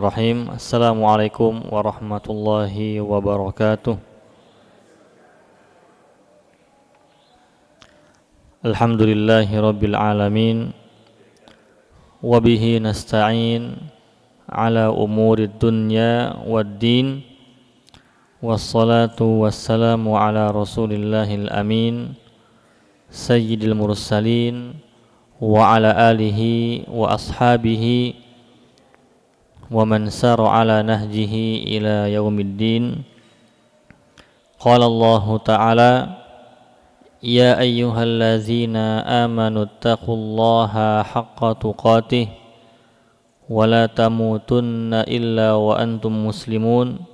Rahim. Assalamualaikum warahmatullahi wabarakatuh. Alhamdulillahi rabbil alamin. Wabihi nasta'in ala umurid dunya waddin. Wassalatu wassalamu ala rasulillahil amin, sayyidil mursalin, wa ala alihi wa ashabihi wa man sara ala nahjihi ila yaumiddin. Qala Allah Ta'ala, ya ayyuhallazina amanu taqullaha haqqa tuqatih wa la tamutunna illa wa antum muslimun.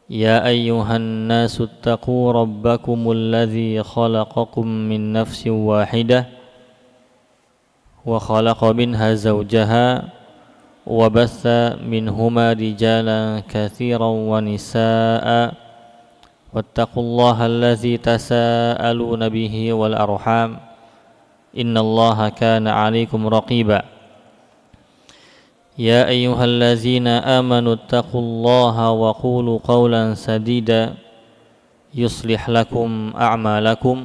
Ya ayyuhan nasu taqu rabbakumul ladzi khalaqakum min nafsin wahidah wa khalaqa minha zawjaha وبث منهما رجالا كثيرا ونساء واتقوا الله الذي تساءلون به والأرحام إن الله كان عليكم رقيبا يا أيها الذين آمنوا اتقوا الله وقولوا قولا سديدا يصلح لكم أعمالكم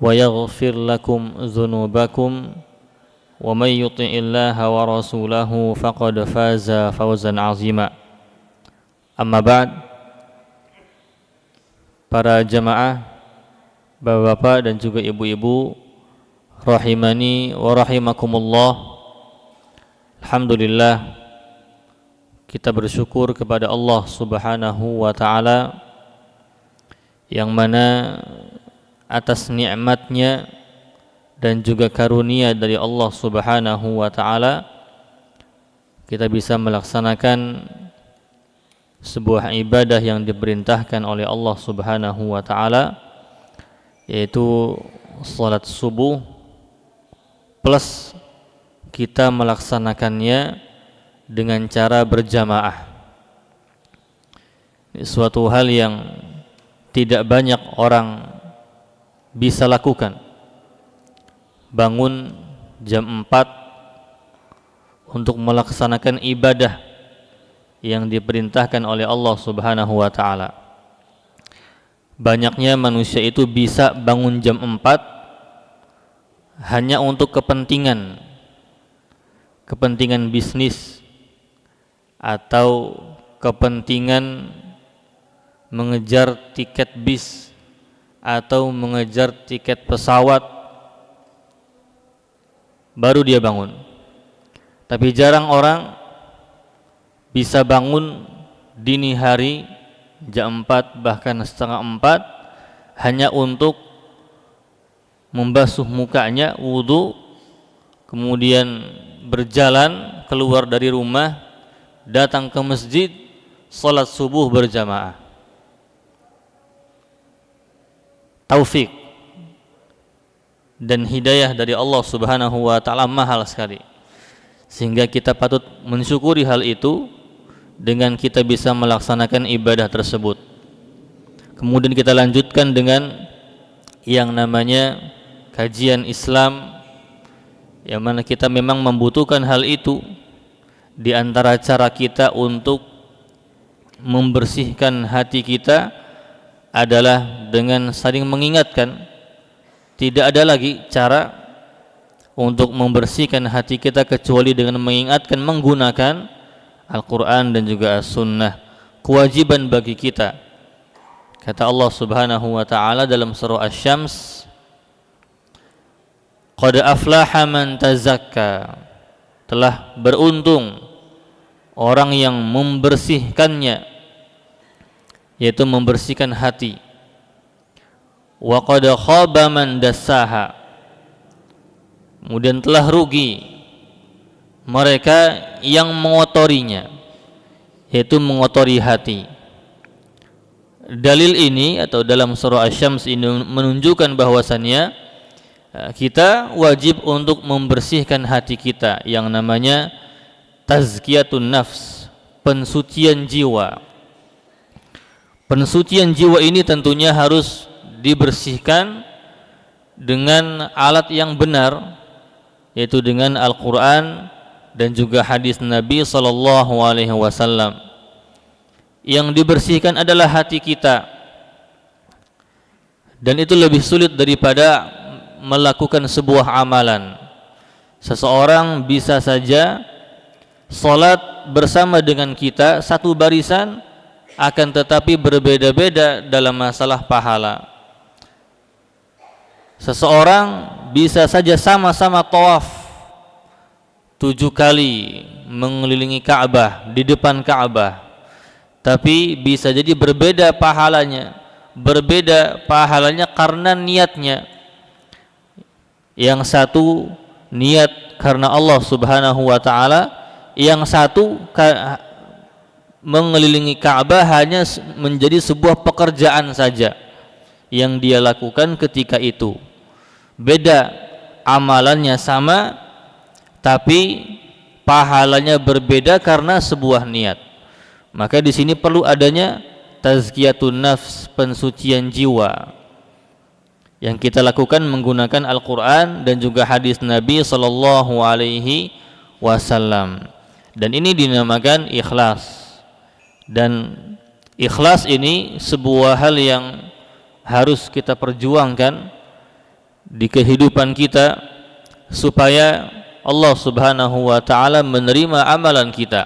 ويغفر لكم ذنوبكم ومن يطع الله ورسوله فقد فاز فوزا عظيما. Amma ba'd. Para jamaah, bapak-bapak dan juga ibu-ibu rahimani wa rahimakumullah. Alhamdulillah, kita bersyukur kepada Allah Subhanahu wa taala yang mana atas nikmatnya dan juga karunia dari Allah Subhanahu wa taala kita bisa melaksanakan sebuah ibadah yang diperintahkan oleh Allah Subhanahu wa taala, yaitu salat subuh, plus kita melaksanakannya dengan cara berjamaah. Ini suatu hal yang tidak banyak orang bisa lakukan. Bangun jam 4 untuk melaksanakan ibadah yang diperintahkan oleh Allah Subhanahu wa taala. Banyaknya manusia itu bisa bangun jam 4 hanya untuk kepentingan bisnis atau kepentingan mengejar tiket bis atau mengejar tiket pesawat, baru dia bangun. Tapi jarang orang bisa bangun dini hari jam 4 bahkan setengah 4 hanya untuk membasuh mukanya, wudu, kemudian berjalan keluar dari rumah, datang ke masjid, salat subuh berjamaah. Taufik dan hidayah dari Allah Subhanahu wa taala mahal sekali, sehingga kita patut mensyukuri hal itu dengan kita bisa melaksanakan ibadah tersebut. Kemudian kita lanjutkan dengan yang namanya kajian Islam, yang mana kita memang membutuhkan hal itu. Di antara cara kita untuk membersihkan hati kita adalah dengan saling mengingatkan. Tidak ada lagi cara untuk membersihkan hati kita kecuali dengan mengingatkan, menggunakan Al-Quran dan juga As-Sunnah. Kewajiban bagi kita. Kata Allah Subhanahu wa ta'ala dalam surah Asy-Syams, Qad aflaha man tazakka, telah beruntung orang yang membersihkannya, yaitu membersihkan hati. Wa qad khaba man dassaha, kemudian telah rugi mereka yang mengotorinya, yaitu mengotori hati. Dalil ini atau dalam surah Asy-Syams ini menunjukkan bahwasannya kita wajib untuk membersihkan hati kita, yang namanya tazkiyatun nafs, pensucian jiwa. Pensucian jiwa ini tentunya harus dibersihkan dengan alat yang benar, yaitu dengan Al-Quran dan juga hadis Nabi sallallahu alaihi wasallam. Yang dibersihkan adalah hati kita, dan itu lebih sulit daripada melakukan sebuah amalan. Seseorang bisa saja salat bersama dengan kita satu barisan, akan tetapi berbeda-beda dalam masalah pahala. Seseorang bisa saja sama-sama tawaf 7 kali mengelilingi Ka'bah, di depan Ka'bah, tapi bisa jadi berbeda pahalanya. Berbeda pahalanya karena niatnya. Yang satu niat karena Allah Subhanahu wa taala, yang satu mengelilingi Ka'bah hanya menjadi sebuah pekerjaan saja yang dia lakukan ketika itu. Beda, amalannya sama tapi pahalanya berbeda karena sebuah niat. Maka di sini perlu adanya tazkiyatun nafs, pensucian jiwa, yang kita lakukan menggunakan Al-Quran dan juga hadis Nabi sallallahu alaihi wasallam. Dan ini dinamakan ikhlas. Dan ikhlas ini sebuah hal yang harus kita perjuangkan di kehidupan kita supaya Allah Subhanahu wa taala menerima amalan kita.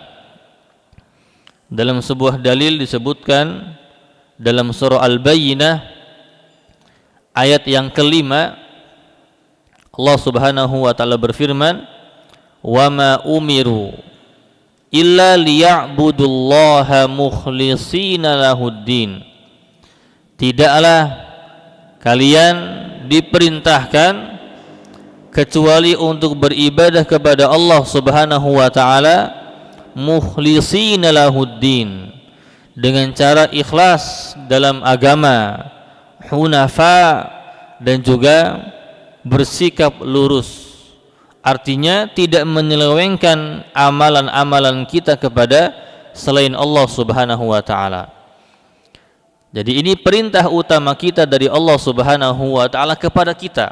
Dalam sebuah dalil disebutkan dalam surah Al-Bayyinah ayat yang kelima, Allah Subhanahu wa taala berfirman, "Wa ma umiru illa liya'budullaha mukhlishina lahuddin." Tidaklah kalian diperintahkan kecuali untuk beribadah kepada Allah Subhanahu wa taala mukhlishina lahuddin, dengan cara ikhlas dalam agama, hunafa, dan juga bersikap lurus. Artinya tidak menyelewengkan amalan-amalan kita kepada selain Allah Subhanahu wa taala. Jadi ini perintah utama kita dari Allah Subhanahu wa taala kepada kita.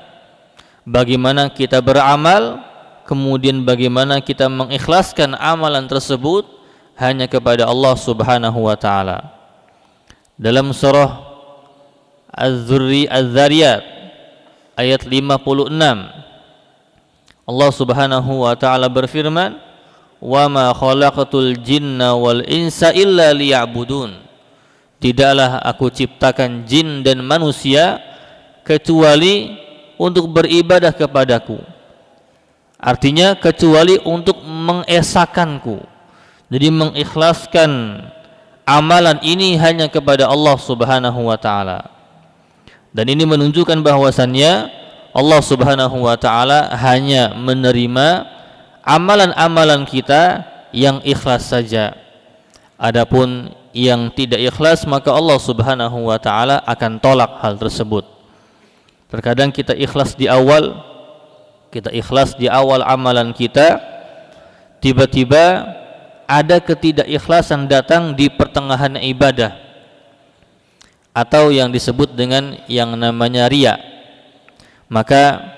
Bagaimana kita beramal, kemudian bagaimana kita mengikhlaskan amalan tersebut hanya kepada Allah Subhanahu wa taala. Dalam surah Az-Zariyat ayat 56, Allah Subhanahu wa taala berfirman, "Wa ma khalaqatul jinna wal insa illa liya'budun." Tidaklah aku ciptakan jin dan manusia kecuali untuk beribadah kepadaku. Artinya kecuali untuk mengesakanku. Jadi mengikhlaskan amalan ini hanya kepada Allah Subhanahu wa taala. Dan ini menunjukkan bahwasannya Allah Subhanahu wa taala hanya menerima amalan-amalan kita yang ikhlas saja. Adapun yang tidak ikhlas, maka Allah Subhanahu wa taala akan tolak hal tersebut. Terkadang kita ikhlas di awal amalan kita, tiba-tiba ada ketidakikhlasan datang di pertengahan ibadah, atau yang disebut dengan yang namanya riya. Maka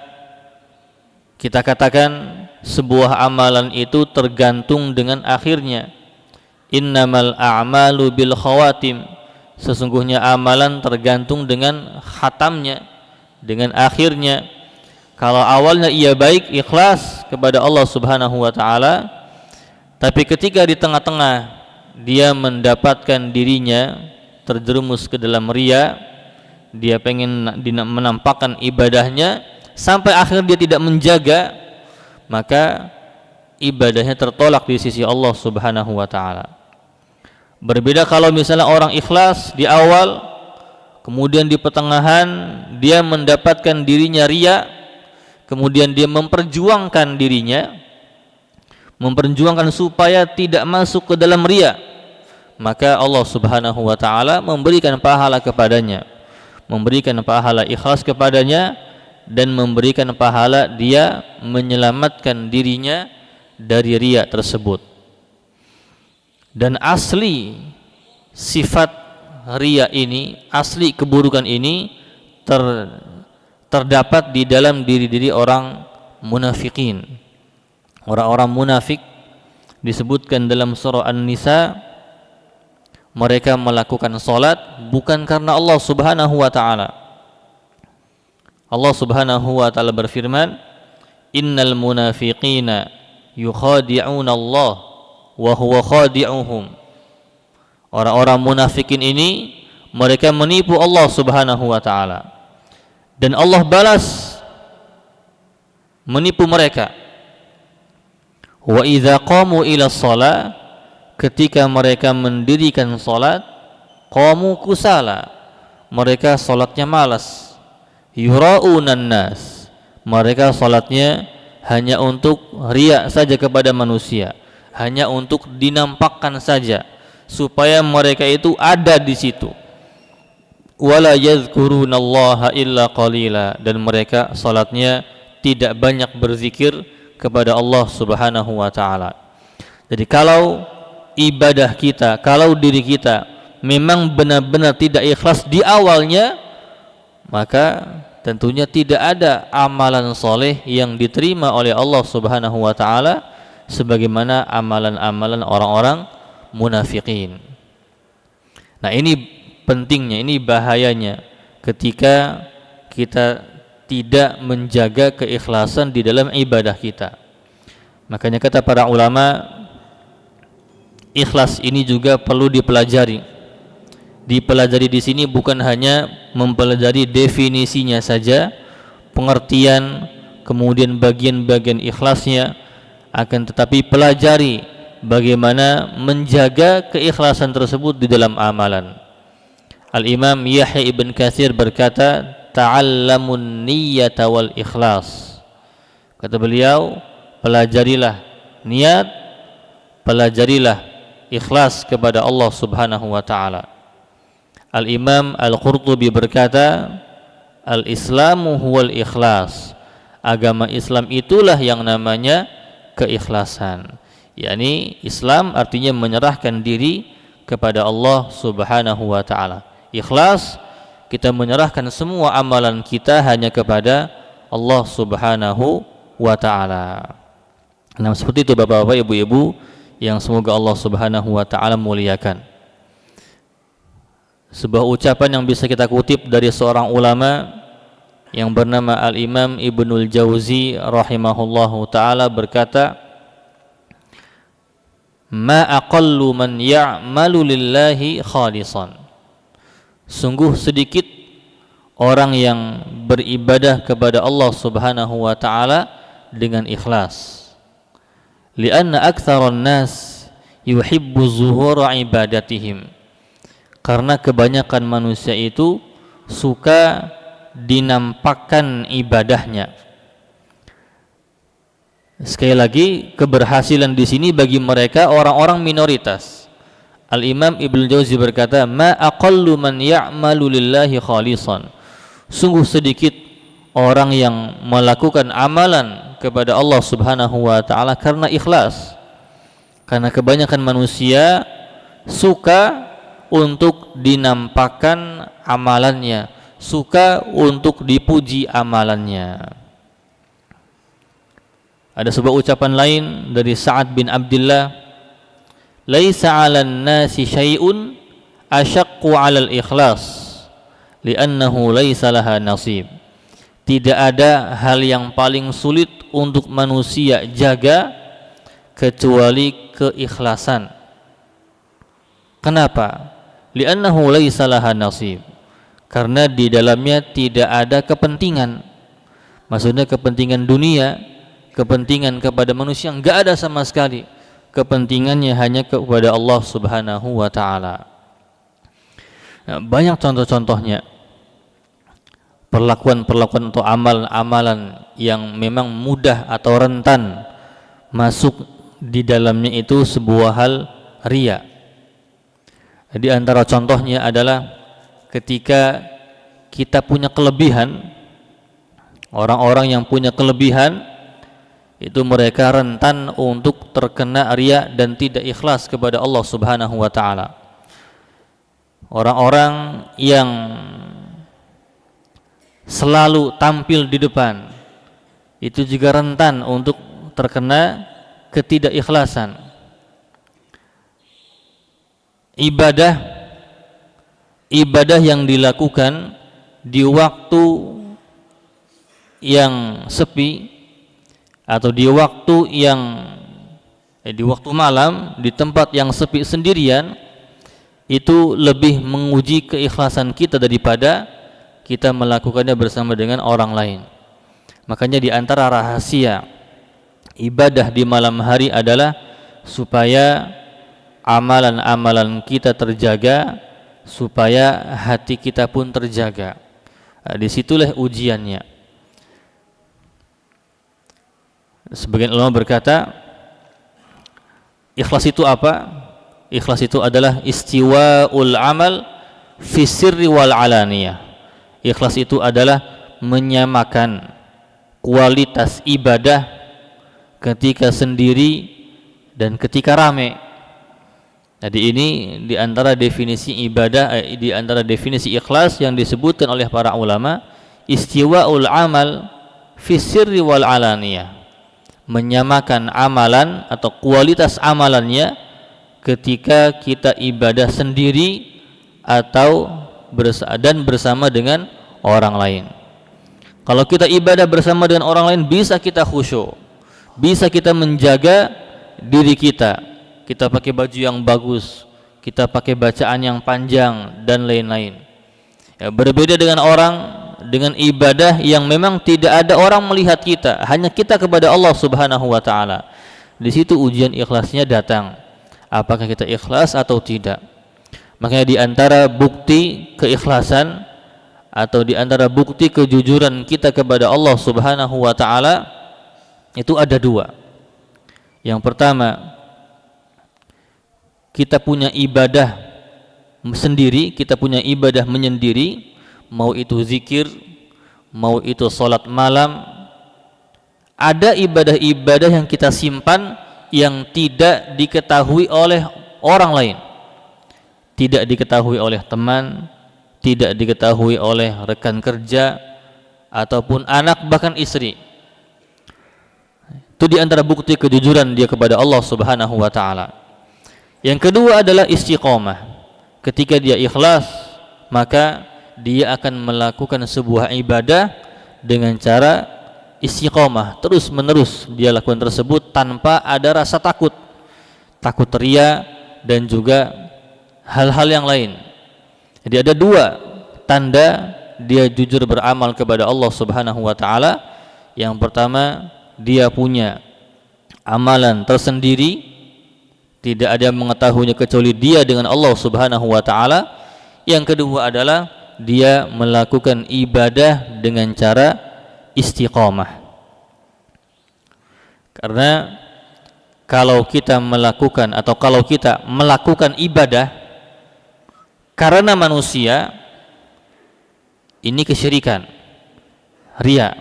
kita katakan sebuah amalan itu tergantung dengan akhirnya. Innamal a'malu bil khawatim. Sesungguhnya amalan tergantung dengan khatamnya, dengan akhirnya. Kalau awalnya ia baik, ikhlas kepada Allah Subhanahu wa taala, tapi ketika di tengah-tengah dia mendapatkan dirinya terjerumus ke dalam riya, dia pengen menampakkan ibadahnya, sampai akhir dia tidak menjaga, maka ibadahnya tertolak di sisi Allah Subhanahu wa taala. Berbeda kalau misalnya orang ikhlas di awal, kemudian di pertengahan dia mendapatkan dirinya riya, kemudian dia memperjuangkan dirinya, memperjuangkan supaya tidak masuk ke dalam riya, maka Allah Subhanahu wa taala memberikan pahala kepadanya, memberikan pahala ikhlas kepadanya, dan memberikan pahala dia menyelamatkan dirinya dari riya tersebut. Dan asli sifat riya ini, asli keburukan ini terdapat di dalam diri-diri orang munafikin. Orang-orang munafik disebutkan dalam surah An-Nisa, mereka melakukan salat bukan karena Allah Subhanahu wa taala. Allah Subhanahu wa taala berfirman, "Innal munafiqina yukhadi'una Allah wa huwa khadi'uhum." Orang-orang munafikin ini mereka menipu Allah Subhanahu wa taala dan Allah balas menipu mereka. Wa idza qamu ila shalah, ketika mereka mendirikan salat, qamu kusala, mereka salatnya malas. Yura'unan nas, mereka salatnya hanya untuk riya saja kepada manusia, hanya untuk dinampakkan saja supaya mereka itu ada di situ. Wala yadhkurunallaha illa qalila, dan mereka salatnya tidak banyak berzikir kepada Allah Subhanahu wa taala. Jadi kalau ibadah kita, kalau diri kita memang benar-benar tidak ikhlas di awalnya, maka tentunya tidak ada amalan soleh yang diterima oleh Allah Subhanahu wa taala sebagaimana amalan-amalan orang-orang munafikin. Nah, ini pentingnya, ini bahayanya ketika kita tidak menjaga keikhlasan di dalam ibadah kita. Makanya kata para ulama, ikhlas ini juga perlu dipelajari. Dipelajari di sini bukan hanya mempelajari definisinya saja, pengertian, kemudian bagian-bagian ikhlasnya, akan tetapi pelajari bagaimana menjaga keikhlasan tersebut di dalam amalan. Al-Imam Yahya ibn Katsir berkata, ta'allamun niyyata wal ikhlas. Kata beliau, pelajarilah niat, pelajarilah ikhlas kepada Allah Subhanahu wa taala. Al-Imam Al-Qurtubi berkata, al-islamu huwal ikhlas. Agama Islam itulah yang namanya keikhlasan. yakni Islam artinya menyerahkan diri kepada Allah Subhanahu wa taala. Ikhlas, kita menyerahkan semua amalan kita hanya kepada Allah Subhanahu wa taala. Nah, seperti itu Bapak-bapak, Ibu-ibu yang semoga Allah Subhanahu wa taala muliakan. Sebuah ucapan yang bisa kita kutip dari seorang ulama yang bernama Al-Imam Ibnul Jauzi rahimahullahu taala berkata, "Ma aqallu man ya'malu lillahi khalisan." Sungguh sedikit orang yang beribadah kepada Allah Subhanahu wa taala dengan ikhlas. Lianna aktsaran nas yuhibbu zuhura ibadatihim. Karena kebanyakan manusia itu suka dinampakkan ibadahnya. Sekali lagi, keberhasilan di sini bagi mereka orang-orang minoritas. Al-Imam Ibnu Jauzi berkata, "Ma aqallu man ya'malu lillahi khalisan." Sungguh sedikit orang yang melakukan amalan kepada Allah Subhanahu wa taala karena ikhlas. Karena kebanyakan manusia suka untuk dinampakkan amalannya, suka untuk dipuji amalannya. Ada sebuah ucapan lain dari Sa'ad bin Abdullah, "Laisa 'alan nasi syai'un asyaqqu 'alal ikhlas, li'annahu laisa laha nasib." Tidak ada hal yang paling sulit untuk manusia jaga kecuali keikhlasan. Kenapa? Li'annahu laisa laha nasib. Karena di dalamnya tidak ada kepentingan. Maksudnya kepentingan dunia, kepentingan kepada manusia enggak ada sama sekali. Kepentingannya hanya kepada Allah Subhanahu wa taala. Nah, banyak contoh-contohnya. Perlakuan-perlakuan atau amalan-amalan yang memang mudah atau rentan masuk di dalamnya itu sebuah hal riya. Di antara contohnya adalah ketika kita punya kelebihan, orang-orang yang punya kelebihan itu mereka rentan untuk terkena riya dan tidak ikhlas kepada Allah Subhanahu wa taala. Orang-orang yang selalu tampil di depan itu juga rentan untuk terkena ketidakikhlasan. Ibadah yang dilakukan di waktu yang sepi atau di waktu malam di tempat yang sepi sendirian, itu lebih menguji keikhlasan kita daripada kita melakukannya bersama dengan orang lain. Makanya di antara rahasia ibadah di malam hari adalah supaya amalan-amalan kita terjaga, supaya hati kita pun terjaga. Disitulah ujiannya. Sebagian ulama berkata, ikhlas itu apa? Ikhlas itu adalah istiwaul amal fi sirri wal alaniyah. Ikhlas itu adalah menyamakan kualitas ibadah ketika sendiri dan ketika rame. Jadi ini di antara definisi ibadah, di antara definisi ikhlas yang disebutkan oleh para ulama, istiwaul amal fi sirri wal alaniyah, menyamakan amalan atau kualitas amalannya ketika kita ibadah sendiri atau bersama dengan orang lain. Kalau kita ibadah bersama dengan orang lain, bisa kita khusyuk, bisa kita menjaga diri kita. Kita pakai baju yang bagus, kita pakai bacaan yang panjang dan lain-lain. Ya, berbeda dengan dengan ibadah yang memang tidak ada orang melihat kita, hanya kita kepada Allah Subhanahu wa taala. Di situ ujian ikhlasnya datang. Apakah kita ikhlas atau tidak? Makanya di antara bukti keikhlasan atau di antara bukti kejujuran kita kepada Allah Subhanahu wa taala itu ada dua. Yang pertama, kita punya ibadah sendiri, kita punya ibadah menyendiri, mau itu zikir, mau itu salat malam. Ada ibadah-ibadah yang kita simpan yang tidak diketahui oleh orang lain, tidak diketahui oleh teman, tidak diketahui oleh rekan kerja ataupun anak, bahkan istri. Itu di antara bukti kejujuran dia kepada Allah Subhanahu wa taala. Yang kedua adalah istiqomah. Ketika dia ikhlas, maka dia akan melakukan sebuah ibadah dengan cara istiqomah, terus menerus dia lakukan tersebut tanpa ada rasa takut ria dan juga hal-hal yang lain. Jadi ada dua tanda dia jujur beramal kepada Allah Subhanahu wa taala. Yang pertama, dia punya amalan tersendiri, tidak ada yang mengetahuinya kecuali dia dengan Allah Subhanahu wa taala. Yang kedua adalah dia melakukan ibadah dengan cara istiqamah. Karena kalau kita melakukan ibadah karena manusia, ini kesyirikan, riya.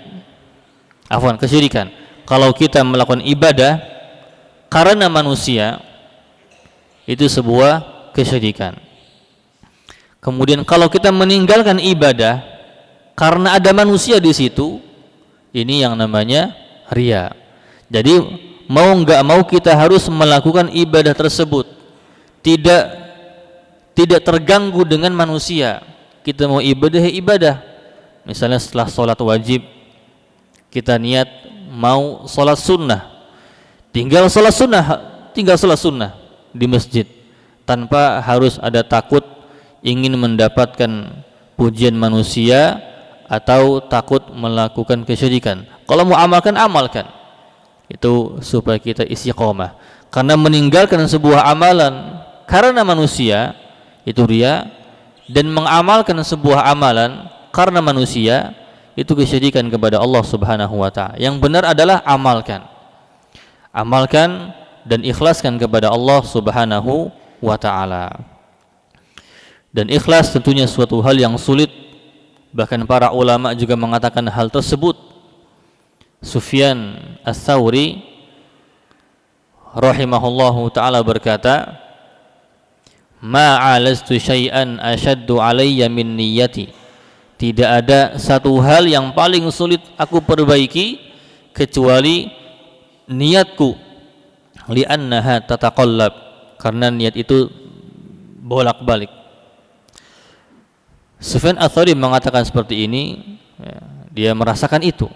Kesyirikan. Kalau kita melakukan ibadah karena manusia, itu sebuah kesyirikan. Kemudian kalau kita meninggalkan ibadah karena ada manusia di situ, ini yang namanya riya. Jadi mau enggak mau kita harus melakukan ibadah tersebut tidak terganggu dengan manusia. Kita mau ibadah. Misalnya setelah sholat wajib kita niat mau sholat sunnah, tinggal sholat sunnah di masjid tanpa harus ada takut ingin mendapatkan pujian manusia atau takut melakukan kesyirikan. Kalau mau amalkan, itu supaya kita istiqomah. Karena meninggalkan sebuah amalan karena manusia itu riya, dan mengamalkan sebuah amalan karena manusia itu kesyirikan kepada Allah Subhanahu wa taala. Yang benar adalah amalkan dan ikhlaskan kepada Allah Subhanahu wa taala. Dan ikhlas tentunya suatu hal yang sulit, bahkan para ulama juga mengatakan hal tersebut. Sufyan Ats-Tsauri rahimahullahu taala berkata, "Ma 'alaztu syai'an ashaddu 'alayya min niyyati." Tidak ada satu hal yang paling sulit aku perbaiki kecuali niatku li'annaha tataqallab, karena niat itu bolak-balik. Sufyan Ats-Tsauri mengatakan seperti ini, ya, dia merasakan itu,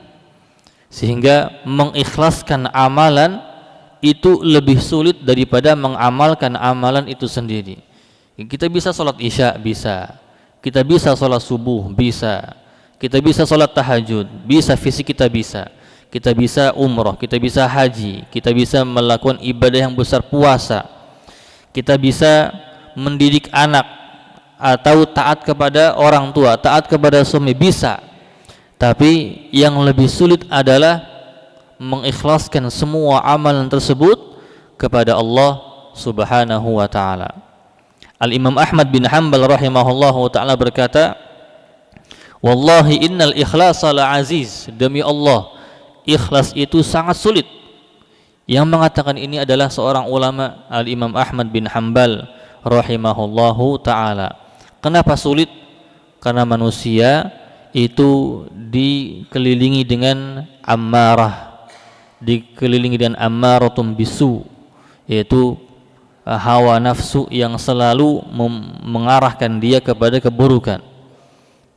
sehingga mengikhlaskan amalan itu lebih sulit daripada mengamalkan amalan itu sendiri. Kita bisa sholat isya, bisa. Kita bisa sholat subuh, bisa. Kita bisa sholat tahajud, bisa. Fisik kita bisa. Kita bisa umroh, kita bisa haji, kita bisa melakukan ibadah yang besar, puasa. Kita bisa mendidik anak atau taat kepada orang tua, taat kepada suami, bisa. Tapi yang lebih sulit adalah mengikhlaskan semua amalan tersebut kepada Allah Subhanahu wa taala. Al-Imam Ahmad bin Hanbal rahimahullahu taala berkata, "Wallahi innal ikhlasa la aziz." Demi Allah, ikhlas itu sangat sulit. Yang mengatakan ini adalah seorang ulama, Al-Imam Ahmad bin Hanbal rahimahullahu taala. Kenapa sulit? Karena manusia itu dikelilingi dengan ammarah, dikelilingi dengan ammaratum bisu, yaitu hawa nafsu yang selalu mengarahkan dia kepada keburukan.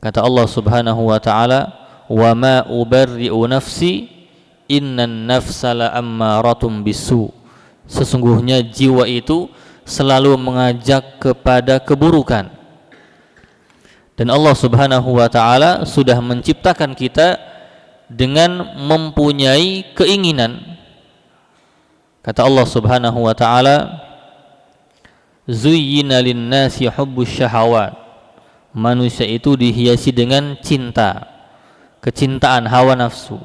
Kata Allah Subhanahu wa taala, "Wa ma ubarri'u nafsi innan nafsa la ammaratum bisu." Sesungguhnya jiwa itu selalu mengajak kepada keburukan. Dan Allah Subhanahu wa taala sudah menciptakan kita dengan mempunyai keinginan. Kata Allah Subhanahu wa taala, "Zuyyina lin-nasi hubbus syahawat." Manusia itu dihiasi dengan cinta, kecintaan hawa nafsu.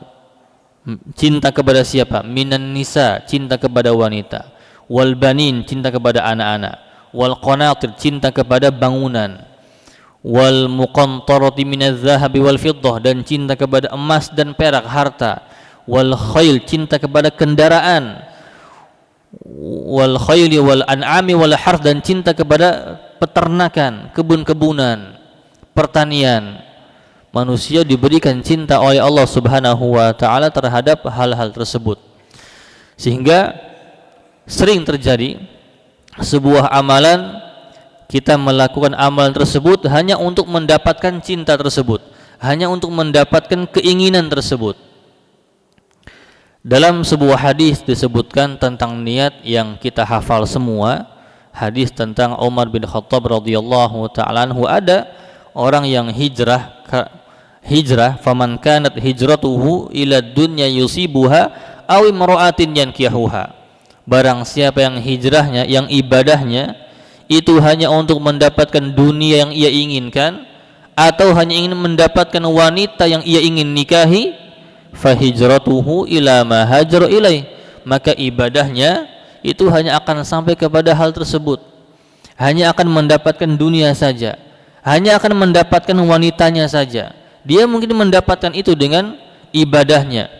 Cinta kepada siapa? Minan nisa, cinta kepada wanita. Wal banin, cinta kepada anak-anak. Wal qanatir, cinta kepada bangunan. Wal muqantarati minaz zahabi wal fiddah, dan cinta kepada emas dan perak, harta. Wal khail, cinta kepada kendaraan. Wal khayli wal an'ami wal harth, dan cinta kepada peternakan, kebun-kebunan, pertanian. Manusia diberikan cinta oleh Allah Subhanahu wa taala terhadap hal-hal tersebut. Sehingga sering terjadi sebuah amalan, kita melakukan amalan tersebut hanya untuk mendapatkan cinta tersebut, hanya untuk mendapatkan keinginan tersebut. Dalam sebuah hadis disebutkan tentang niat yang kita hafal semua, hadis tentang Umar bin Khattab radhiyallahu ta'ala anhu. Ada orang yang hijrah, faman kanat hijratuhu ila dunya yusibuha aw imra'atin yankihuha. Barang siapa yang hijrahnya, yang ibadahnya itu hanya untuk mendapatkan dunia yang ia inginkan, atau hanya ingin mendapatkan wanita yang ia ingin nikahi, fahijratuhu ila ma hajara ilaih, maka ibadahnya itu hanya akan sampai kepada hal tersebut, hanya akan mendapatkan dunia saja, hanya akan mendapatkan wanitanya saja. Dia mungkin mendapatkan itu dengan ibadahnya,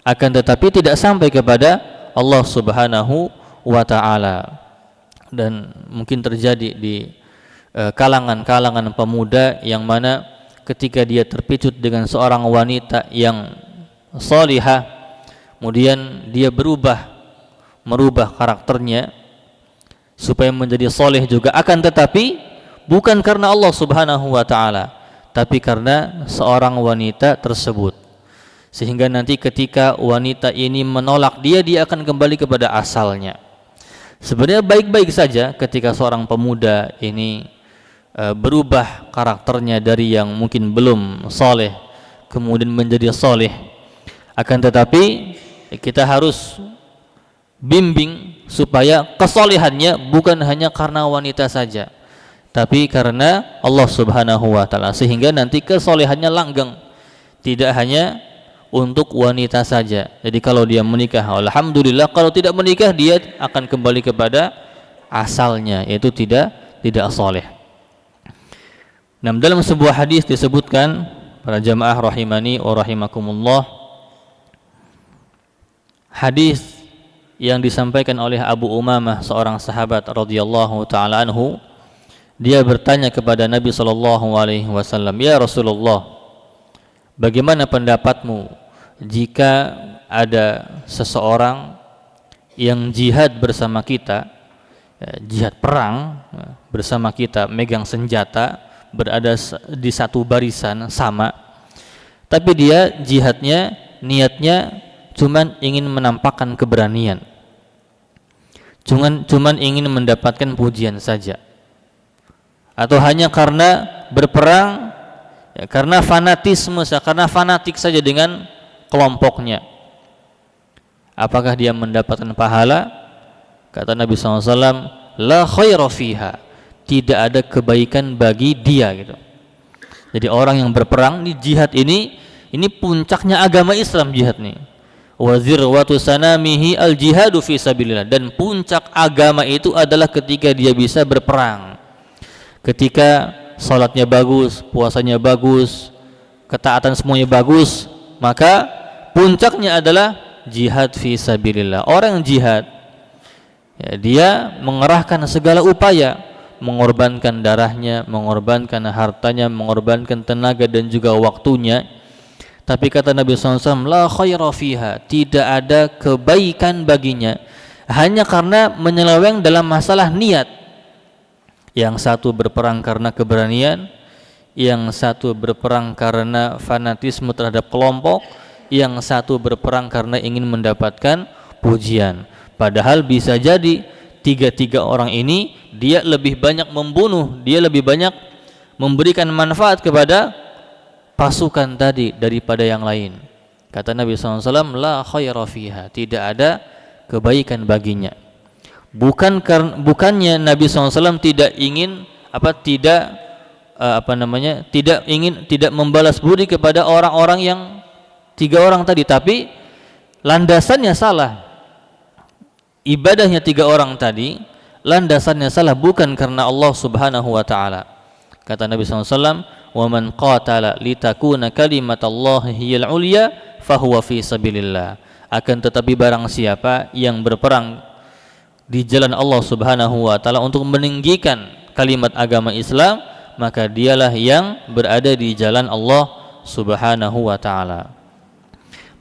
akan tetapi tidak sampai kepada Allah Subhanahu wa ta'ala. Dan mungkin terjadi di kalangan-kalangan pemuda yang mana ketika dia terpicut dengan seorang wanita yang salihah, kemudian dia merubah karakternya supaya menjadi saleh juga, akan tetapi bukan karena Allah Subhanahu wa ta'ala, tapi karena seorang wanita tersebut. Sehingga nanti ketika wanita ini menolak dia akan kembali kepada asalnya. Sebenarnya baik-baik saja ketika seorang pemuda ini berubah karakternya dari yang mungkin belum saleh kemudian menjadi saleh. Akan tetapi kita harus bimbing supaya kesalehannya bukan hanya karena wanita saja, tapi karena Allah Subhanahu wa ta'ala, sehingga nanti kesalehannya langgeng, tidak hanya untuk wanita saja. Jadi kalau dia menikah, alhamdulillah. Kalau tidak menikah, dia akan kembali kepada asalnya, yaitu tidak saleh. Nah, dalam sebuah hadis disebutkan, para jamaah rahimani wa rahimakumullah, hadis yang disampaikan oleh Abu Umamah, seorang sahabat radhiyallahu taala anhu. Dia bertanya kepada Nabi sallallahu alaihi wasallam, "Ya Rasulullah, bagaimana pendapatmu jika ada seseorang yang jihad bersama kita, jihad perang bersama kita, megang senjata, berada di satu barisan sama, tapi dia jihadnya, niatnya cuman ingin menampakkan keberanian, cuman ingin mendapatkan pujian saja, atau hanya karena berperang karena fanatisme, karena fanatik saja dengan kelompoknya, apakah dia mendapatkan pahala? Kata Nabi SAW, la khaira fiha, tidak ada kebaikan bagi dia gitu. Jadi orang yang berperang di jihad ini puncaknya agama Islam, jihad nih. Wa zirwatu sanamihi al jihadu fi sabilillah, dan puncak agama itu adalah ketika dia bisa berperang. Ketika salatnya bagus, puasanya bagus, ketaatan semuanya bagus, maka puncaknya adalah jihad fi sabilillah. Orang yang jihad, dia mengerahkan segala upaya, mengorbankan darahnya, mengorbankan hartanya, mengorbankan tenaga dan juga waktunya. Tapi kata Nabi SAW, la khaira fiha, tidak ada kebaikan baginya, hanya karena menyeleweng dalam masalah niat. Yang satu berperang karena keberanian, yang satu berperang karena fanatisme terhadap kelompok, yang satu berperang karena ingin mendapatkan pujian. Padahal bisa jadi tiga orang ini dia lebih banyak membunuh, dia lebih banyak memberikan manfaat kepada pasukan tadi daripada yang lain. Kata Nabi SAW, la khaira fiha, tidak ada kebaikan baginya. Bukannya Nabi SAW tidak ingin tidak membalas budi kepada orang-orang yang tiga orang tadi, tapi landasannya salah. Ibadahnya tiga orang tadi landasannya salah, bukan karena Allah Subhanahu wa taala. Kata Nabi SAW, wa man qatala litakuna kalimatallahi hiyal ulya fahuwa fi sabilillah. Akan tetapi barang siapa yang berperang di jalan Allah Subhanahu wa taala untuk meninggikan kalimat agama Islam, maka dialah yang berada di jalan Allah Subhanahu wa taala.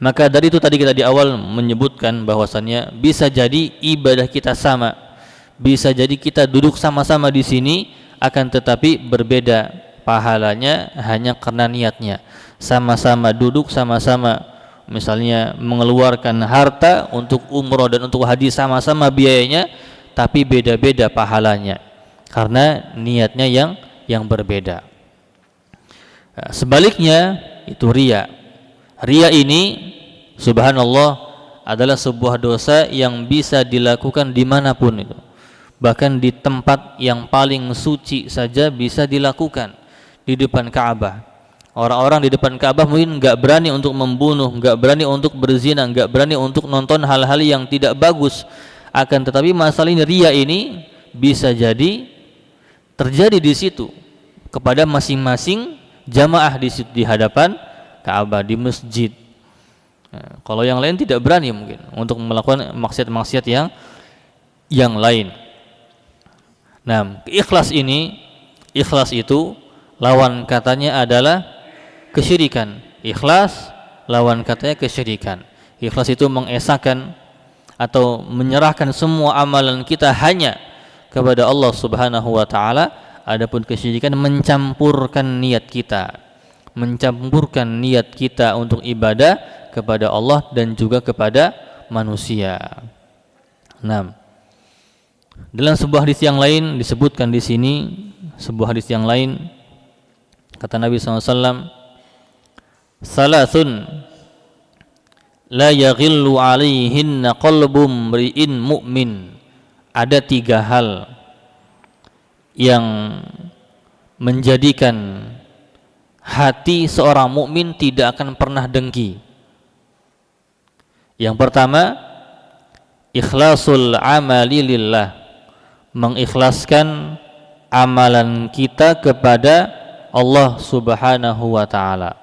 Maka dari itu tadi kita di awal menyebutkan bahwasannya bisa jadi ibadah kita sama, bisa jadi kita duduk sama-sama di sini, akan tetapi berbeda pahalanya hanya karena niatnya. Sama-sama duduk, sama-sama misalnya mengeluarkan harta untuk umroh dan untuk haji, sama-sama biayanya, tapi beda-beda pahalanya karena niatnya yang berbeda. Sebaliknya itu riya. Riya ini subhanallah adalah sebuah dosa yang bisa dilakukan dimanapun itu. Bahkan di tempat yang paling suci saja bisa dilakukan, di depan Ka'bah. Orang-orang di depan Ka'bah mungkin enggak berani untuk membunuh, enggak berani untuk berzina, enggak berani untuk nonton hal-hal yang tidak bagus. Akan tetapi masalah ini, riya ini bisa jadi terjadi di situ kepada masing-masing jamaah di situ, di hadapan Ka'bah, di masjid. Nah, kalau yang lain tidak berani mungkin untuk melakukan maksiat-maksiat yang lain. Nah, ikhlas itu lawan katanya adalah kesyirikan. Ikhlas lawan katanya kesyirikan. Ikhlas itu mengesahkan atau menyerahkan semua amalan kita hanya kepada Allah Subhanahu wa taala. Adapun kesyirikan mencampurkan niat kita, mencampurkan niat kita untuk ibadah kepada Allah dan juga kepada manusia. Nah, dalam sebuah hadis yang lain disebutkan di sini, sebuah hadis yang lain kata Nabi SAW, salasun la yaghillu alaihinna qalbu mri'in mu'min. Ada tiga hal yang menjadikan hati seorang mukmin tidak akan pernah dengki. Yang pertama, ikhlasul amali lillah, mengikhlaskan amalan kita kepada Allah Subhanahu wa taala.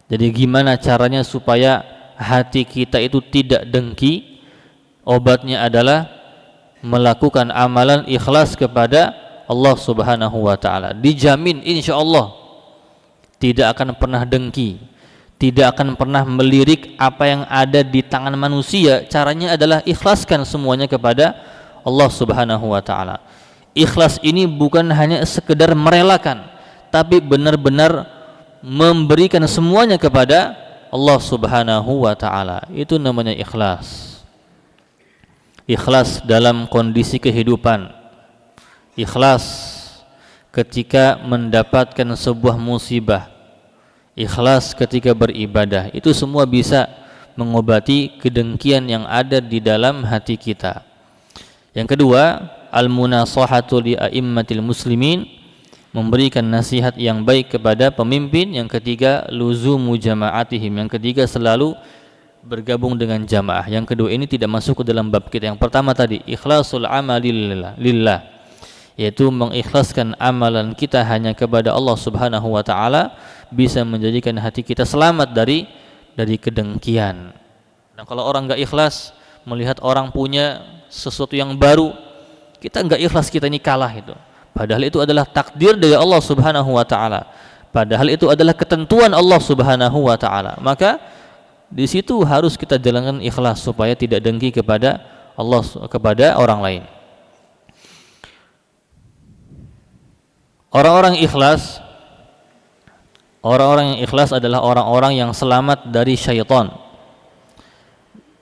Jadi gimana caranya supaya hati kita itu tidak dengki? Obatnya adalah melakukan amalan ikhlas kepada Allah Subhanahu wa taala. Dijamin insyaallah tidak akan pernah dengki, tidak akan pernah melirik apa yang ada di tangan manusia. Caranya adalah ikhlaskan semuanya kepada Allah Subhanahu wa taala. Ikhlas ini bukan hanya sekedar merelakan, tapi benar-benar memberikan semuanya kepada Allah Subhanahu wa taala. Itu namanya ikhlas. Ikhlas dalam kondisi kehidupan. Ikhlas ketika mendapatkan sebuah musibah. Ikhlas ketika beribadah. Itu semua bisa mengobati kedengkian yang ada di dalam hati kita. Yang kedua, al-munasahatu li a'immatil muslimin, memberikan nasihat yang baik kepada pemimpin. Yang ketiga, luzumu jama'atihim. Yang ketiga, selalu bergabung dengan jamaah. Yang kedua ini tidak masuk ke dalam bab kita. Yang pertama tadi, ikhlasul amali lillah, yaitu mengikhlaskan amalan kita hanya kepada Allah Subhanahu wa taala, bisa menjadikan hati kita selamat dari kedengkian. Nah, kalau orang enggak ikhlas melihat orang punya sesuatu yang baru, kita enggak ikhlas, kita ini kalah itu. Padahal itu adalah takdir dari Allah Subhanahu wa taala. Padahal itu adalah ketentuan Allah Subhanahu wa taala. Maka di situ harus kita jalankan ikhlas supaya tidak dengki kepada Allah, kepada orang lain. Orang-orang yang ikhlas adalah orang-orang yang selamat dari syaitan.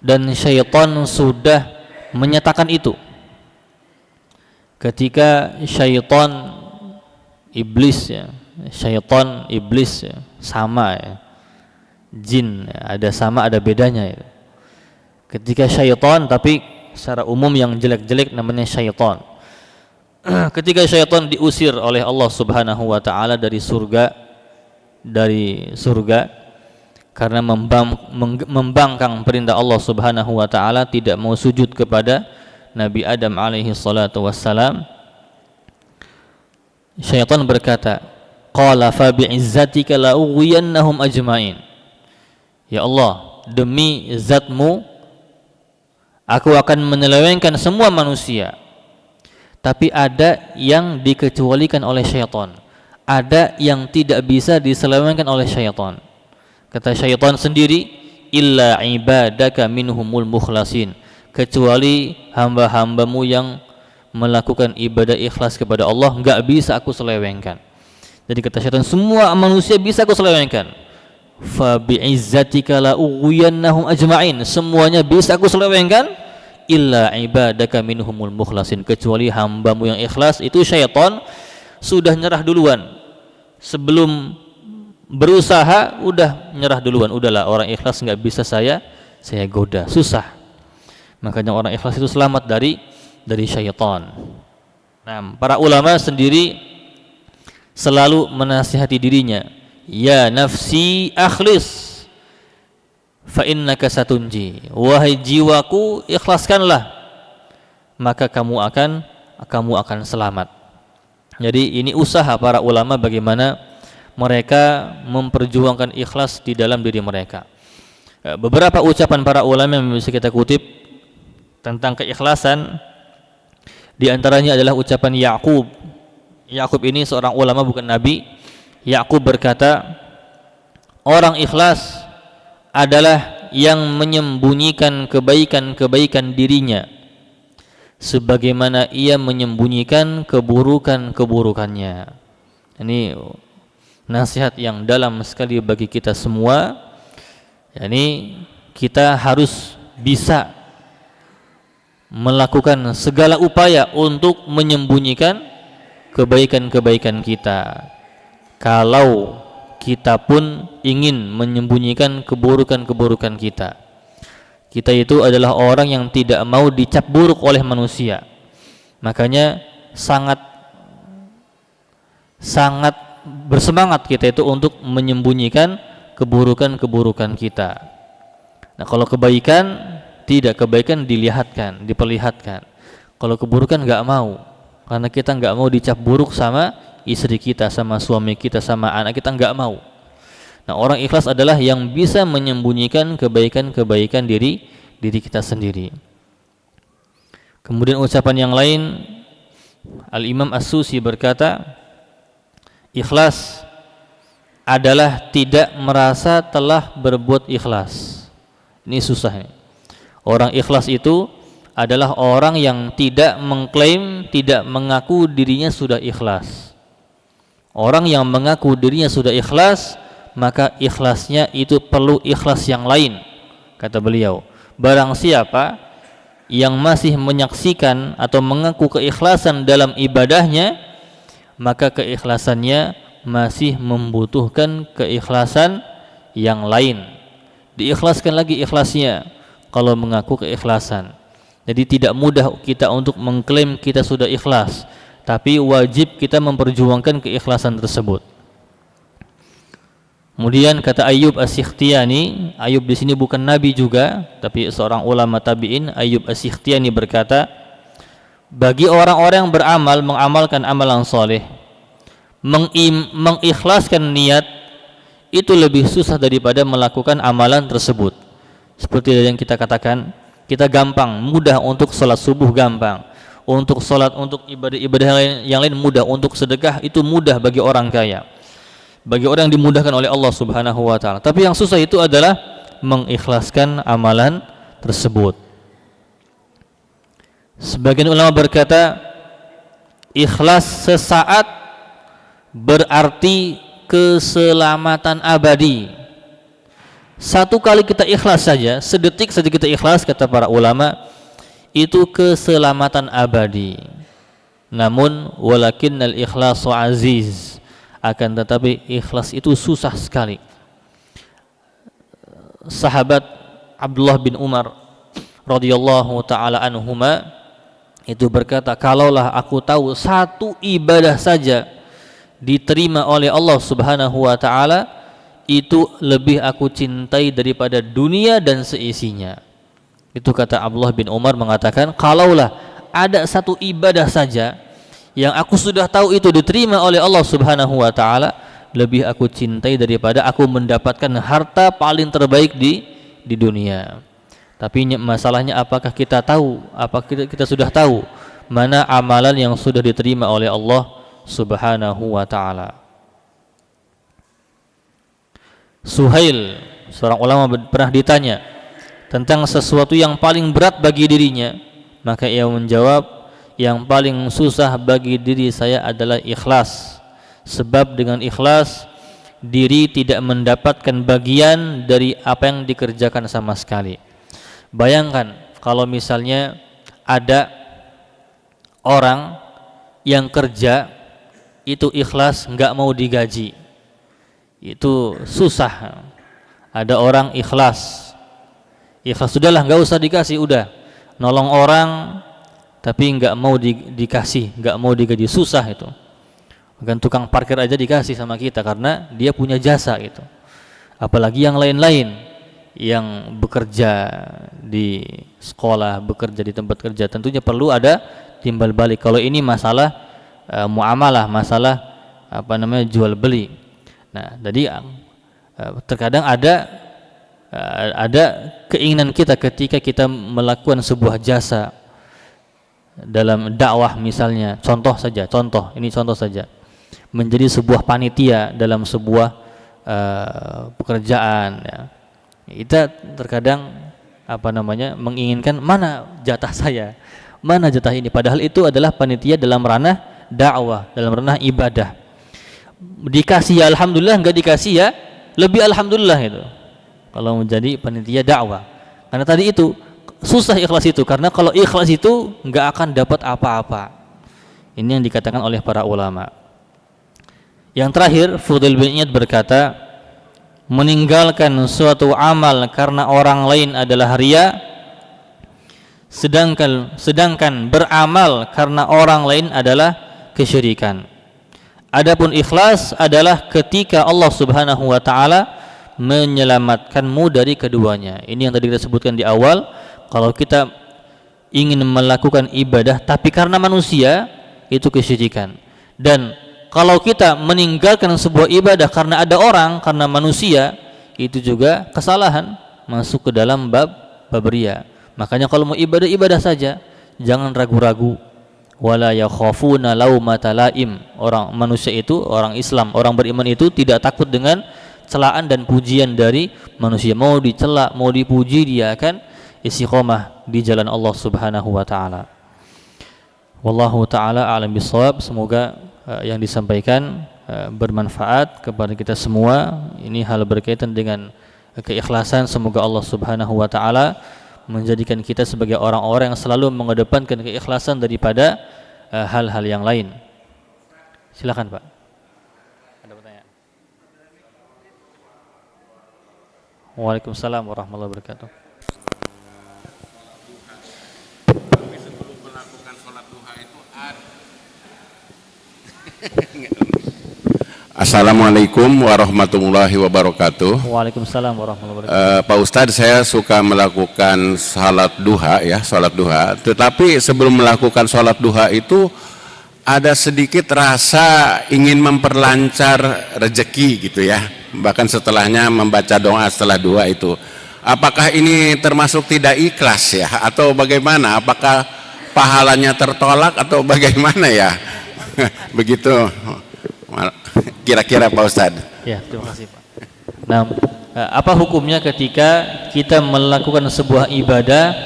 Dan syaitan sudah menyatakan itu. Ketika syaitan iblis sama ya. Jin ada sama ada bedanya ya. Ketika syaitan, tapi secara umum yang jelek-jelek namanya syaitan. Ketika syaitan diusir oleh Allah Subhanahu wa taala dari surga karena membangkang perintah Allah Subhanahu wa taala, tidak mau sujud kepada Nabi Adam alaihi salatu wassalam, syaitan berkata, qala fa bi'izzatika la ughwiyannahum ajmain. Ya Allah, demi zatmu aku akan menyelewengkan semua manusia. Tapi ada yang dikecualikan oleh syaitan, ada yang tidak bisa diselewengkan oleh syaitan. Kata syaitan sendiri, illa ibadaka minhumul mukhlasin, kecuali hamba-hambamu yang melakukan ibadah ikhlas kepada Allah, enggak bisa aku selewengkan. Jadi kata syaitan, semua manusia bisa aku selewengkan. Fa bi'izzatika la ughwiyannahum ajma'in, semuanya bisa aku selewengkan, illa ibadaka minhumul mukhlasin, kecuali hambamu yang ikhlas. Itu syaitan sudah nyerah duluan, sebelum berusaha udah nyerah duluan. Udahlah, orang ikhlas nggak bisa saya goda, susah. Makanya orang ikhlas itu selamat dari syaitan. Nah, para ulama sendiri selalu menasihati dirinya, ya nafsi akhlis fa innaka satunji, wahai jiwaku ikhlaskanlah, maka kamu akan selamat. Jadi ini usaha para ulama bagaimana mereka memperjuangkan ikhlas di dalam diri mereka. Beberapa ucapan para ulama yang bisa kita kutip tentang keikhlasan, di antaranya adalah ucapan Ya'qub. Ya'qub ini seorang ulama bukan nabi. Ya'qub berkata, orang ikhlas adalah yang menyembunyikan kebaikan-kebaikan dirinya sebagaimana ia menyembunyikan keburukan-keburukannya. Ini nasihat yang dalam sekali bagi kita semua. Yani kita harus bisa melakukan segala upaya untuk menyembunyikan kebaikan-kebaikan kita. Kalau kita pun ingin menyembunyikan keburukan-keburukan kita. Kita itu adalah orang yang tidak mau dicap buruk oleh manusia. Makanya sangat bersemangat kita itu untuk menyembunyikan keburukan-keburukan kita. Nah, kalau kebaikan, tidak, kebaikan diperlihatkan. Kalau keburukan enggak mau, karena kita enggak mau dicap buruk sama istri kita, sama suami kita, sama anak kita, enggak mau. Nah, orang ikhlas adalah yang bisa menyembunyikan kebaikan-kebaikan diri kita sendiri. Kemudian ucapan yang lain, Al-Imam As-Susi berkata, ikhlas adalah tidak merasa telah berbuat ikhlas. Ini susah. Orang ikhlas itu adalah orang yang tidak mengklaim, tidak mengaku dirinya sudah ikhlas. Orang yang mengaku dirinya sudah ikhlas, maka ikhlasnya itu perlu ikhlas yang lain. Kata beliau, barang siapa yang masih menyaksikan atau mengaku keikhlasan dalam ibadahnya, maka keikhlasannya masih membutuhkan keikhlasan yang lain. Diikhlaskan lagi ikhlasnya kalau mengaku keikhlasan. Jadi tidak mudah kita untuk mengklaim kita sudah ikhlas, tapi wajib kita memperjuangkan keikhlasan tersebut. Kemudian kata Ayyub As-Sikhtiyani, Ayyub di sini bukan nabi juga, tapi seorang ulama tabi'in, Ayyub As-Sikhtiyani berkata, bagi orang-orang yang beramal, mengamalkan amalan soleh, mengikhlaskan niat itu lebih susah daripada melakukan amalan tersebut. Seperti yang kita katakan, kita gampang, mudah untuk sholat subuh gampang, untuk sholat, untuk ibadah-ibadah yang lain mudah, untuk sedekah itu mudah bagi orang kaya, bagi orang yang dimudahkan oleh Allah Subhanahu wa ta'ala. Tapi yang susah itu adalah mengikhlaskan amalan tersebut. Sebagian ulama berkata, ikhlas sesaat berarti keselamatan abadi. Satu kali kita ikhlas saja, sedetik saja kita ikhlas, kata para ulama, itu keselamatan abadi. Namun walakinnal ikhlasu aziz, akan tetapi ikhlas itu susah sekali. Sahabat Abdullah bin Umar radhiyallahu taala anhuma itu berkata, kalaulah aku tahu satu ibadah saja diterima oleh Allah Subhanahu wa taala, itu lebih aku cintai daripada dunia dan seisinya. Itu kata Abdullah bin Umar mengatakan, kalaulah ada satu ibadah saja yang aku sudah tahu itu diterima oleh Allah Subhanahu wa taala, lebih aku cintai daripada aku mendapatkan harta paling terbaik di dunia. Tapi masalahnya, apakah kita tahu, apakah kita sudah tahu mana amalan yang sudah diterima oleh Allah Subhanahu wa taala? Suhail, seorang ulama, pernah ditanya tentang sesuatu yang paling berat bagi dirinya, maka ia menjawab, yang paling susah bagi diri saya adalah ikhlas, sebab dengan ikhlas diri tidak mendapatkan bagian dari apa yang dikerjakan sama sekali. Bayangkan kalau misalnya ada orang yang kerja itu ikhlas, nggak mau digaji, itu susah. Ada orang ikhlas sudahlah nggak usah dikasih, udah nolong orang tapi nggak mau dikasih, nggak mau digaji, susah itu. Bahkan tukang parkir aja dikasih sama kita karena dia punya jasa gitu. Apalagi yang lain-lain yang bekerja di sekolah, bekerja di tempat kerja, tentunya perlu ada timbal balik. Kalau ini masalah muamalah, masalah jual beli. Nah, jadi terkadang ada keinginan kita ketika kita melakukan sebuah jasa dalam dakwah, misalnya contoh saja, menjadi sebuah panitia dalam sebuah pekerjaan ya. Kita terkadang menginginkan mana jatah saya, mana jatah ini, padahal itu adalah panitia dalam ranah dakwah, dalam ranah ibadah. Dikasih ya alhamdulillah, enggak dikasih ya lebih alhamdulillah itu kalau menjadi panitia dakwah. Karena tadi itu susah ikhlas itu, karena kalau ikhlas itu enggak akan dapat apa-apa. Ini yang dikatakan oleh para ulama. Yang terakhir, Fudail bin Iyad berkata, meninggalkan suatu amal karena orang lain adalah riya, sedangkan beramal karena orang lain adalah kesyirikan. Adapun ikhlas adalah ketika Allah Subhanahu wa taala menyelamatkanmu dari keduanya. Ini yang tadi kita sebutkan di awal. Kalau kita ingin melakukan ibadah tapi karena manusia, itu kesyirikan. Dan kalau kita meninggalkan sebuah ibadah karena ada orang, karena manusia, itu juga kesalahan, masuk ke dalam bab riya. Makanya kalau mau ibadah saja, jangan ragu-ragu. wala yakhafuna laumata laim. Orang manusia itu, orang Islam, orang beriman itu tidak takut dengan celaan dan pujian dari manusia. Mau dicela, mau dipuji, dia akan istiqomah di jalan Allah Subhanahu wa taala. Wallahu taala a'lam bishawab. Semoga yang disampaikan bermanfaat kepada kita semua. Ini hal berkaitan dengan keikhlasan. Semoga Allah Subhanahu wa taala menjadikan kita sebagai orang-orang yang selalu mengedepankan keikhlasan daripada hal-hal yang lain. Silakan Pak. Ada pertanyaan? Waalaikumsalam warahmatullahi wabarakatuh. Tapi sebelum melakukan sholat duha itu Assalamualaikum warahmatullahi wabarakatuh. Waalaikumsalam warahmatullahi wabarakatuh. Pak Ustadz, saya suka melakukan sholat duha ya, sholat duha. Tetapi sebelum melakukan sholat duha itu ada sedikit rasa ingin memperlancar rezeki gitu ya. Bahkan setelahnya membaca doa setelah duha itu. Apakah ini termasuk tidak ikhlas ya, atau bagaimana? Apakah pahalanya tertolak atau bagaimana ya? Begitu. Kira-kira Pak Ustadz. Ya, terima kasih Pak. Nah, apa hukumnya ketika kita melakukan sebuah ibadah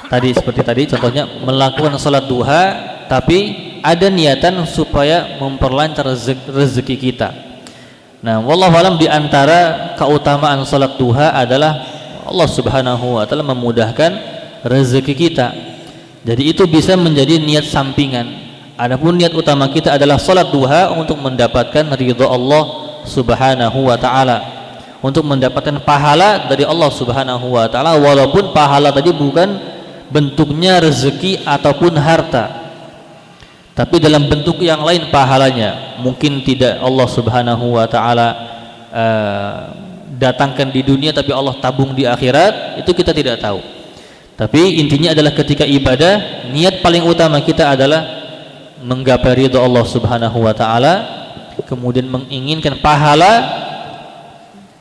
tadi seperti tadi contohnya melakukan sholat duha tapi ada niatan supaya memperlancar rezeki kita. Nah, wallahu alam di antara keutamaan sholat duha adalah Allah Subhanahu wa taala memudahkan rezeki kita. Jadi itu bisa menjadi niat sampingan. Adapun niat utama kita adalah salat duha untuk mendapatkan ridha Allah Subhanahu wa taala, untuk mendapatkan pahala dari Allah Subhanahu wa taala, walaupun pahala tadi bukan bentuknya rezeki ataupun harta, tapi dalam bentuk yang lain pahalanya. Mungkin tidak Allah Subhanahu wa taala datangkan di dunia tapi Allah tabung di akhirat, itu kita tidak tahu. Tapi intinya adalah ketika ibadah, niat paling utama kita adalah menggapai ridha Allah Subhanahu wa taala, kemudian menginginkan pahala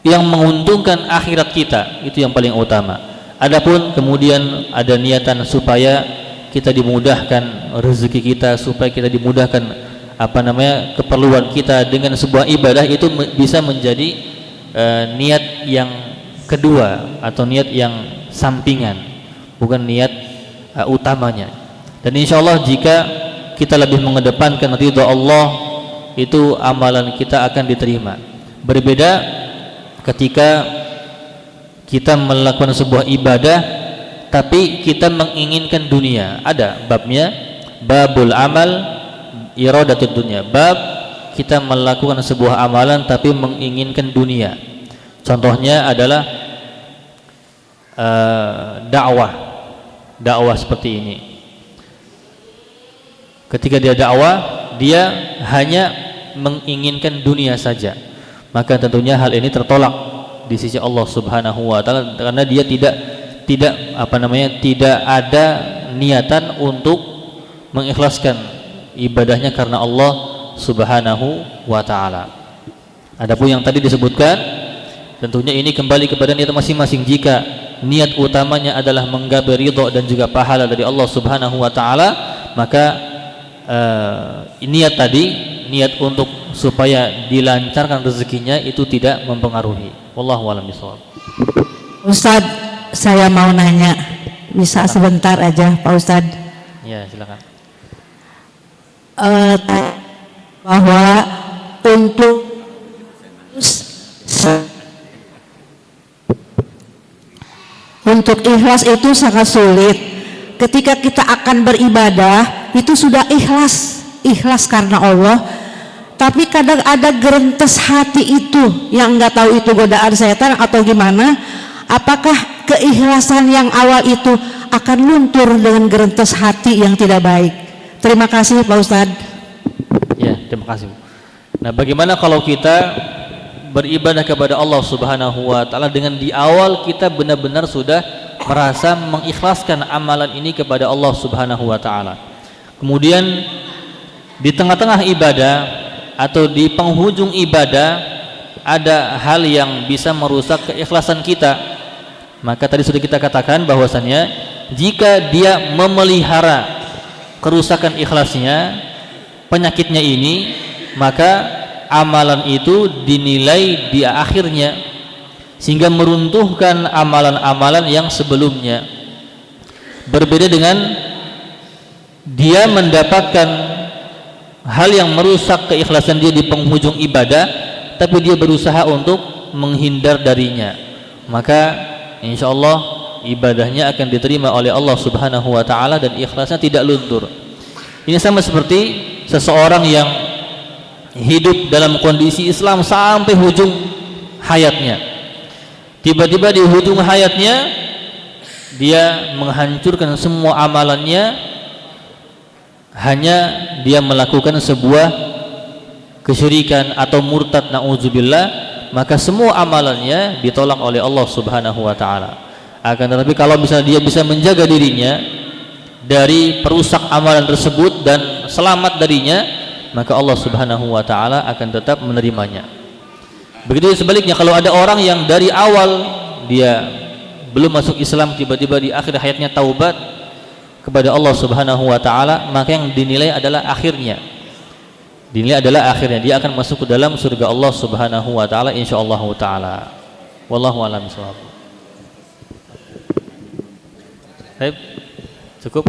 yang menguntungkan akhirat kita, itu yang paling utama. Adapun kemudian ada niatan supaya kita dimudahkan rezeki kita, supaya kita dimudahkan keperluan kita dengan sebuah ibadah, itu bisa menjadi niat yang kedua atau niat yang sampingan, bukan niat utamanya. Dan insyaallah jika kita lebih mengedepankan ridha Allah, itu amalan kita akan diterima. Berbeda ketika kita melakukan sebuah ibadah tapi kita menginginkan dunia. Ada babnya, babul amal iradatud dunya. Bab kita melakukan sebuah amalan tapi menginginkan dunia. Contohnya adalah dakwah seperti ini. Ketika dia dakwah, dia hanya menginginkan dunia saja, maka tentunya hal ini tertolak di sisi Allah Subhanahu wa taala, karena dia tidak ada niatan untuk mengikhlaskan ibadahnya karena Allah Subhanahu wa taala. Adapun yang tadi disebutkan, tentunya ini kembali kepada niat masing-masing. Jika niat utamanya adalah menggapai ridha dan juga pahala dari Allah Subhanahu wa taala, maka niat tadi, niat untuk supaya dilancarkan rezekinya itu tidak mempengaruhi. Wallahu a'lam bishawab. Ustaz, saya mau nanya, bisa sebentar aja Pak Ustaz? Ya, silakan. Bahwa untuk ikhlas itu sangat sulit. Ketika kita akan beribadah itu sudah ikhlas karena Allah, tapi kadang ada gerentes hati itu yang nggak tahu itu godaan setan atau gimana. Apakah keikhlasan yang awal itu akan luntur dengan gerentes hati yang tidak baik? Terima kasih Pak Ustadz. Ya, terima kasih. Nah, bagaimana kalau kita beribadah kepada Allah Subhanahu wa taala dengan di awal kita benar-benar sudah merasa mengikhlaskan amalan ini kepada Allah Subhanahu wa taala. Kemudian di tengah-tengah ibadah atau di penghujung ibadah ada hal yang bisa merusak keikhlasan kita. Maka tadi sudah kita katakan bahwasannya jika dia memelihara kerusakan ikhlasnya, penyakitnya ini, maka amalan itu dinilai di akhirnya, sehingga meruntuhkan amalan-amalan yang sebelumnya. Berbeda dengan dia mendapatkan hal yang merusak keikhlasan dia di penghujung ibadah, tapi dia berusaha untuk menghindar darinya, maka insya Allah ibadahnya akan diterima oleh Allah Subhanahu wa ta'ala dan ikhlasnya tidak luntur. Ini sama seperti seseorang yang hidup dalam kondisi Islam sampai hujung hayatnya, tiba-tiba di hujung hayatnya dia menghancurkan semua amalannya, hanya dia melakukan sebuah kesyirikan atau murtad, na'udzubillah, maka semua amalannya ditolak oleh Allah Subhanahu wa ta'ala. Akan tetapi kalau misalnya dia bisa menjaga dirinya dari perusak amalan tersebut dan selamat darinya, maka Allah Subhanahu wa ta'ala akan tetap menerimanya. Begitu sebaliknya, kalau ada orang yang dari awal dia belum masuk Islam, tiba-tiba di akhir hayatnya taubat kepada Allah Subhanahu wa ta'ala, maka yang dinilai adalah akhirnya. Dinilai adalah akhirnya, dia akan masuk ke dalam surga Allah Subhanahu wa ta'ala insyaallah ta'ala. Wallahu a'lam bishawab. Baik, cukup.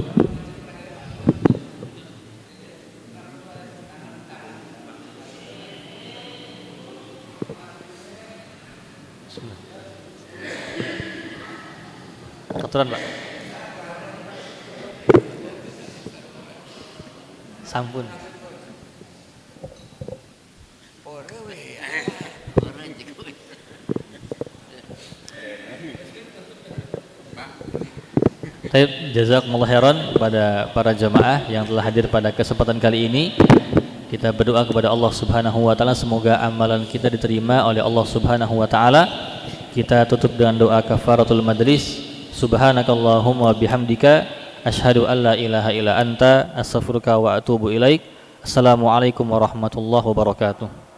Aturan, Pak. Sampun. Jazakumullah khairan kepada para jamaah yang telah hadir pada kesempatan kali ini. Kita berdoa kepada Allah Subhanahu wa ta'ala, semoga amalan kita diterima oleh Allah Subhanahu wa ta'ala. Kita tutup dengan doa kafaratul majlis. Subhanakallahumma bihamdika asyhadu an la ilaha illa anta astaghfiruka wa atubu ilaik. Assalamualaikum warahmatullahi wabarakatuh.